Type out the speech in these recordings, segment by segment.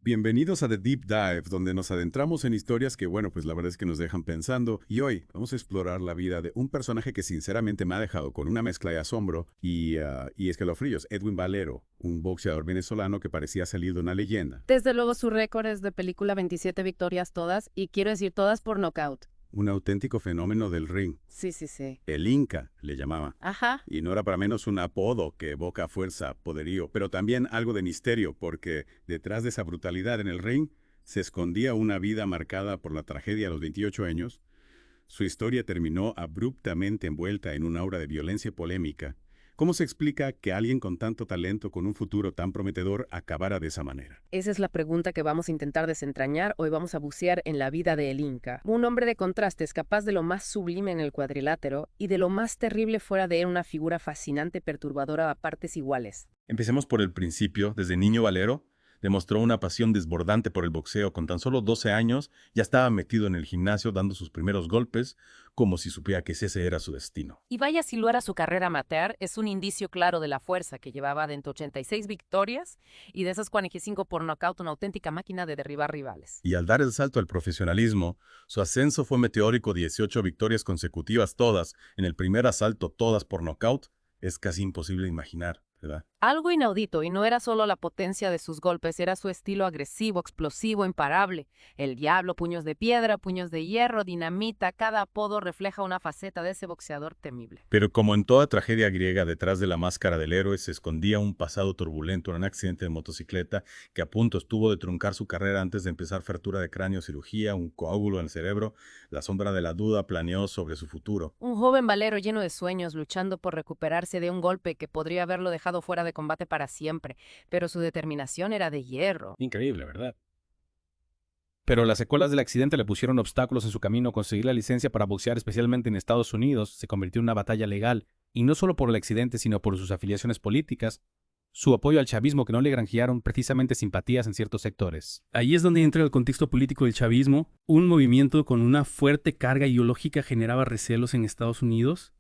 Bienvenidos a The Deep Dive, donde nos adentramos en historias que, bueno, pues la verdad es que nos dejan pensando. Y hoy vamos a explorar la vida de un personaje que sinceramente me ha dejado con una mezcla de asombro y escalofríos, Edwin Valero, un boxeador venezolano que parecía salir de una leyenda. Desde luego su récord es de película 27 victorias todas, y quiero decir todas por nocaut. Un auténtico fenómeno del ring. Sí, sí, sí. El Inca le llamaba. Ajá. Y no era para menos un apodo que evoca fuerza, poderío, pero también algo de misterio, porque detrás de esa brutalidad en el ring se escondía una vida marcada por la tragedia a los 28 años. Su historia terminó abruptamente envuelta en una aura de violencia y polémica. ¿Cómo se explica que alguien con tanto talento, con un futuro tan prometedor, acabara de esa manera? Esa es la pregunta que vamos a intentar desentrañar. Hoy vamos a bucear en la vida de El Inca. Un hombre de contrastes, capaz de lo más sublime en el cuadrilátero y de lo más terrible fuera de él, una figura fascinante, perturbadora a partes iguales. Empecemos por el principio. Desde niño Valero demostró una pasión desbordante por el boxeo. Con tan solo 12 años ya estaba metido en el gimnasio dando sus primeros golpes, como si supiera que ese era su destino. Y vaya si lo era su carrera amateur, es un indicio claro de la fuerza que llevaba dentro 86 victorias y de esas 45 por nocaut, una auténtica máquina de derribar rivales. Y al dar el salto al profesionalismo, su ascenso fue meteórico, 18 victorias consecutivas todas, en el primer asalto todas por nocaut. Es casi imposible imaginar, ¿verdad? Algo inaudito, y no era solo la potencia de sus golpes, era su estilo agresivo, explosivo, imparable. El diablo, puños de piedra, puños de hierro, dinamita, cada apodo refleja una faceta de ese boxeador temible. Pero como en toda tragedia griega, detrás de la máscara del héroe se escondía un pasado turbulento en un accidente de motocicleta que a punto estuvo de truncar su carrera antes de empezar fractura de cráneo, cirugía, un coágulo en el cerebro. La sombra de la duda planeó sobre su futuro. Un joven Valero lleno de sueños, luchando por recuperarse de un golpe que podría haberlo dejado fuera de combate para siempre, pero su determinación era de hierro. Increíble, ¿verdad? Pero las secuelas del accidente le pusieron obstáculos en su camino. Conseguir la licencia para boxear, especialmente en Estados Unidos, se convirtió en una batalla legal, y no solo por el accidente, sino por sus afiliaciones políticas, su apoyo al chavismo, que no le granjearon precisamente simpatías en ciertos sectores. Ahí es donde entra el contexto político del chavismo. Un movimiento con una fuerte carga ideológica generaba recelos en Estados Unidos,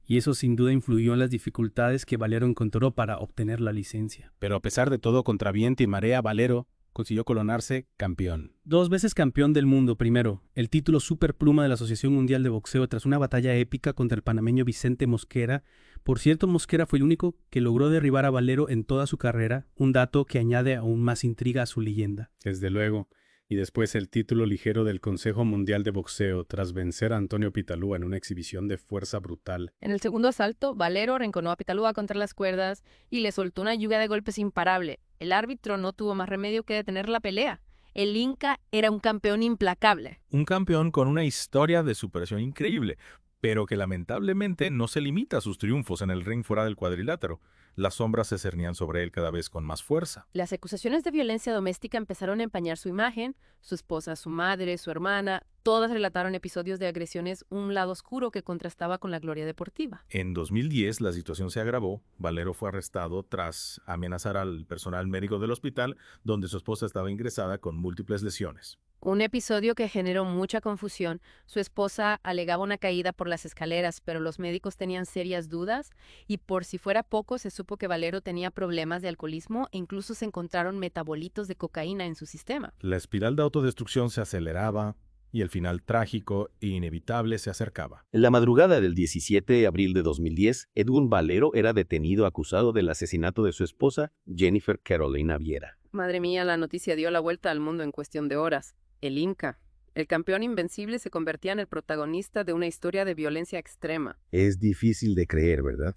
y eso sin duda influyó en las dificultades que Valero encontró para obtener la licencia. Pero a pesar de todo, contra viento y marea, Valero consiguió coronarse campeón. 2 veces campeón del mundo. Primero, el título superpluma de la Asociación Mundial de Boxeo tras una batalla épica contra el panameño Vicente Mosquera. Por cierto, Mosquera fue el único que logró derribar a Valero en toda su carrera, un dato que añade aún más intriga a su leyenda. Desde luego. Y después el título ligero del Consejo Mundial de Boxeo, tras vencer a Antonio Pitalúa en una exhibición de fuerza brutal. En el segundo asalto, Valero arrinconó a Pitalúa contra las cuerdas y le soltó una lluvia de golpes imparable. El árbitro no tuvo más remedio que detener la pelea. El Inca era un campeón implacable. Un campeón con una historia de superación increíble, pero que lamentablemente no se limita a sus triunfos en el ring fuera del cuadrilátero. Las sombras se cernían sobre él cada vez con más fuerza. Las acusaciones de violencia doméstica empezaron a empañar su imagen. Su esposa, su madre, su hermana, todas relataron episodios de agresiones, un lado oscuro que contrastaba con la gloria deportiva. En 2010 la situación se agravó. Valero fue arrestado tras amenazar al personal médico del hospital donde su esposa estaba ingresada con múltiples lesiones. Un episodio que generó mucha confusión. Su esposa alegaba una caída por las escaleras, pero los médicos tenían serias dudas, y por si fuera poco, se supo que Valero tenía problemas de alcoholismo e incluso se encontraron metabolitos de cocaína en su sistema. La espiral de autodestrucción se aceleraba y el final trágico e inevitable se acercaba. En la madrugada del 17 de abril de 2010, Edwin Valero era detenido acusado del asesinato de su esposa, Jennifer Carolina Viera. Madre mía, la noticia dio la vuelta al mundo en cuestión de horas. El Inca, el campeón invencible, se convertía en el protagonista de una historia de violencia extrema. Es difícil de creer, ¿verdad?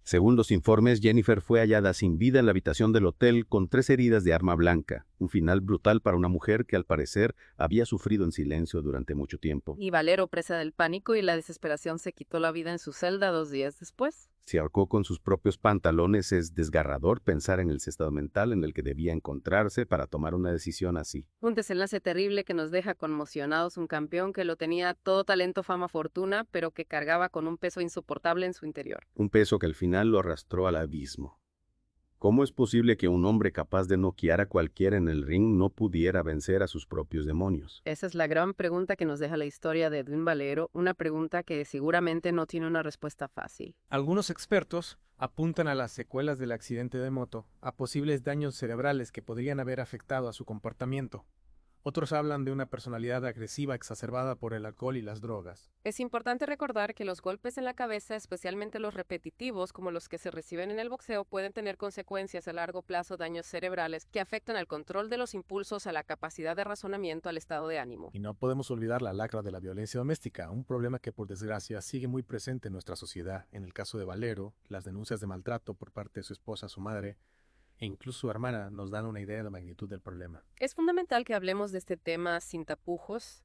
Según los informes, Jennifer fue hallada sin vida en la habitación del hotel con 3 heridas de arma blanca, un final brutal para una mujer que al parecer había sufrido en silencio durante mucho tiempo. Y Valero, presa del pánico y la desesperación, se quitó la vida en su celda 2 días después. Se ahorcó con sus propios pantalones. Es desgarrador pensar en el estado mental en el que debía encontrarse para tomar una decisión así. Un desenlace terrible que nos deja conmocionados. Un campeón que lo tenía todo talento, fama, fortuna, pero que cargaba con un peso insoportable en su interior. Un peso que al final lo arrastró al abismo. ¿Cómo es posible que un hombre capaz de noquear a cualquiera en el ring no pudiera vencer a sus propios demonios? Esa es la gran pregunta que nos deja la historia de Edwin Valero, una pregunta que seguramente no tiene una respuesta fácil. Algunos expertos apuntan a las secuelas del accidente de moto, a posibles daños cerebrales que podrían haber afectado a su comportamiento. Otros hablan de una personalidad agresiva exacerbada por el alcohol y las drogas. Es importante recordar que los golpes en la cabeza, especialmente los repetitivos, como los que se reciben en el boxeo, pueden tener consecuencias a largo plazo, daños cerebrales que afectan al control de los impulsos, a la capacidad de razonamiento, al estado de ánimo. Y no podemos olvidar la lacra de la violencia doméstica, un problema que por desgracia sigue muy presente en nuestra sociedad. En el caso de Valero, las denuncias de maltrato por parte de su esposa, su madre, e incluso su hermana nos dan una idea de la magnitud del problema. Es fundamental que hablemos de este tema sin tapujos.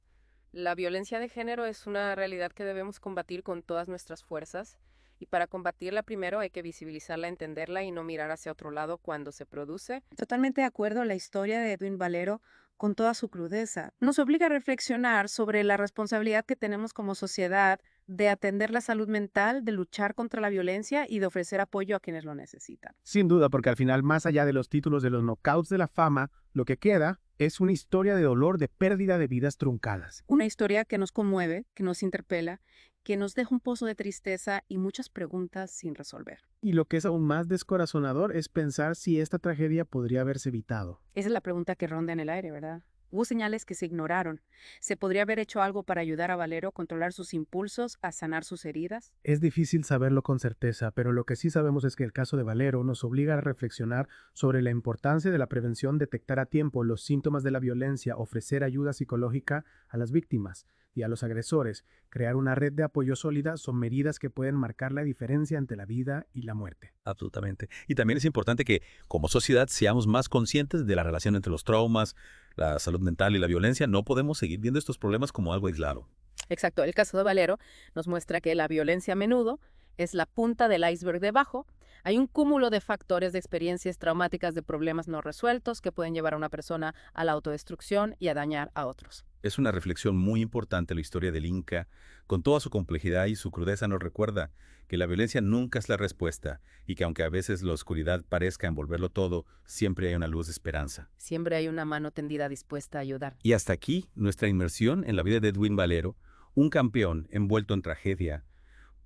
La violencia de género es una realidad que debemos combatir con todas nuestras fuerzas. Y para combatirla primero hay que visibilizarla, entenderla y no mirar hacia otro lado cuando se produce. Totalmente de acuerdo, la historia de Edwin Valero, con toda su crudeza, nos obliga a reflexionar sobre la responsabilidad que tenemos como sociedad de atender la salud mental, de luchar contra la violencia y de ofrecer apoyo a quienes lo necesitan. Sin duda, porque al final, más allá de los títulos de los knockouts de la fama, lo que queda es una historia de dolor, de pérdida de vidas truncadas. Una historia que nos conmueve, que nos interpela, que nos deja un pozo de tristeza y muchas preguntas sin resolver. Y lo que es aún más descorazonador es pensar si esta tragedia podría haberse evitado. Esa es la pregunta que ronda en el aire, ¿verdad? Hubo señales que se ignoraron. ¿Se podría haber hecho algo para ayudar a Valero a controlar sus impulsos, a sanar sus heridas? Es difícil saberlo con certeza, pero lo que sí sabemos es que el caso de Valero nos obliga a reflexionar sobre la importancia de la prevención, detectar a tiempo los síntomas de la violencia, ofrecer ayuda psicológica a las víctimas y a los agresores. Crear una red de apoyo sólida son medidas que pueden marcar la diferencia entre la vida y la muerte. Absolutamente. Y también es importante que, como sociedad, seamos más conscientes de la relación entre los traumas, la salud mental y la violencia. No podemos seguir viendo estos problemas como algo aislado. Exacto, el caso de Valero nos muestra que la violencia a menudo es la punta del iceberg debajo. Hay un cúmulo de factores, de experiencias traumáticas, de problemas no resueltos que pueden llevar a una persona a la autodestrucción y a dañar a otros. Es una reflexión muy importante la historia del Inca. Con toda su complejidad y su crudeza nos recuerda que la violencia nunca es la respuesta y que aunque a veces la oscuridad parezca envolverlo todo, siempre hay una luz de esperanza. Siempre hay una mano tendida dispuesta a ayudar. Y hasta aquí nuestra inmersión en la vida de Edwin Valero, un campeón envuelto en tragedia,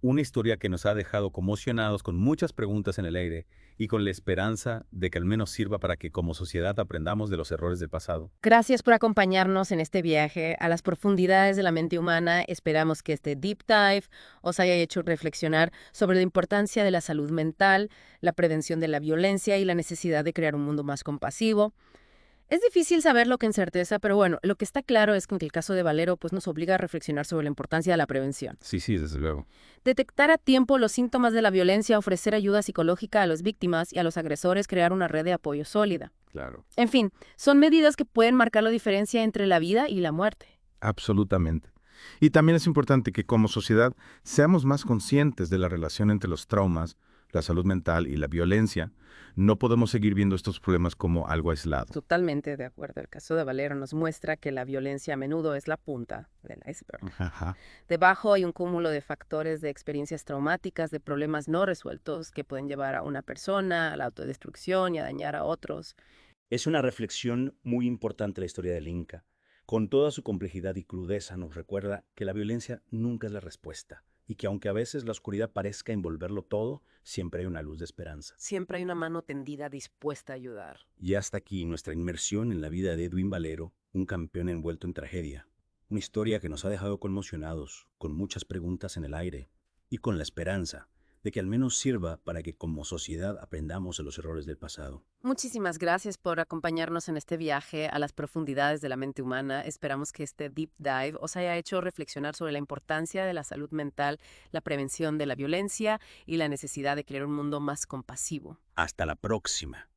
una historia que nos ha dejado conmocionados con muchas preguntas en el aire y con la esperanza de que al menos sirva para que como sociedad aprendamos de los errores del pasado. Gracias por acompañarnos en este viaje a las profundidades de la mente humana. Esperamos que este deep dive os haya hecho reflexionar sobre la importancia de la salud mental, la prevención de la violencia y la necesidad de crear un mundo más compasivo. Es difícil saberlo con certeza, pero bueno, lo que está claro es que en el caso de Valero pues nos obliga a reflexionar sobre la importancia de la prevención. Sí, desde luego. Detectar a tiempo los síntomas de la violencia, ofrecer ayuda psicológica a las víctimas y a los agresores, crear una red de apoyo sólida. Claro. En fin, son medidas que pueden marcar la diferencia entre la vida y la muerte. Absolutamente. Y también es importante que como sociedad seamos más conscientes de la relación entre los traumas, la salud mental y la violencia. No podemos seguir viendo estos problemas como algo aislado. Totalmente de acuerdo. El caso de Valero nos muestra que la violencia a menudo es la punta del iceberg. Ajá. Debajo hay un cúmulo de factores, de experiencias traumáticas, de problemas no resueltos que pueden llevar a una persona a la autodestrucción y a dañar a otros. Es una reflexión muy importante la historia del Inca. Con toda su complejidad y crudeza nos recuerda que la violencia nunca es la respuesta y que aunque a veces la oscuridad parezca envolverlo todo, siempre hay una luz de esperanza. Siempre hay una mano tendida dispuesta a ayudar. Y hasta aquí nuestra inmersión en la vida de Edwin Valero, un campeón envuelto en tragedia. Una historia que nos ha dejado conmocionados, con muchas preguntas en el aire y con la esperanza de que al menos sirva para que como sociedad aprendamos de los errores del pasado. Muchísimas gracias por acompañarnos en este viaje a las profundidades de la mente humana. Esperamos que este deep dive os haya hecho reflexionar sobre la importancia de la salud mental, la prevención de la violencia y la necesidad de crear un mundo más compasivo. Hasta la próxima.